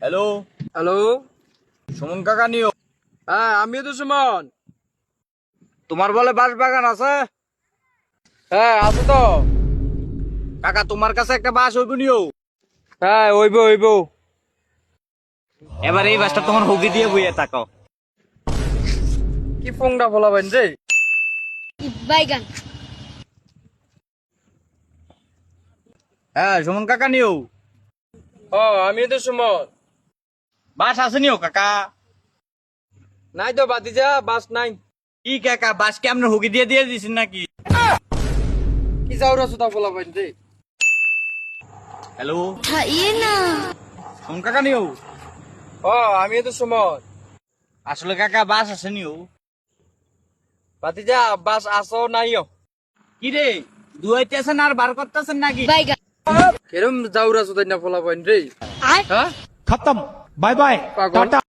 Hello hello. Suman কাকা নিও। হ্যাঁ, আমিও তো সুমন। তোমার বলে বাঁশ বাগান আছে? হ্যাঁ, আছে তো। কাকা তোমার কাছে একটা বাঁশ হইব নিও। হ্যাঁ, হইব। এবার এই বাঁশটা তোমার হুগি দিয়ে বইয়ে তাকাও। কি ফোনটা বলাবেন রে? বাইগান। হ্যাঁ সুমন কাকা নিও। আমিও তো সুমন। বাঁশ আছে নিও কাকা। নাই তো বাতিজা, বাস নাই। কি কাকা বাঁশ কি আপনার হুগি দিয়ে দিয়ে দিছেন নাকি? কি যাওরা সুতা বলাবেন রে? হ্যালো খাইয়ে না। সুমন কাকা নিও। আমিও তো সুমন। আসলে কাকা বাঁশ আছে নিও। বাতিজা, বাস আসো নাইও? কি রে দুয়াইতেছেন আর বার করতেছেন নাকি? বাইগান। কেরম যাওরা সুতা না বলাবেন রে? আয়। হ্যাঁ, खत्म बाय बाय पागल। टाटा।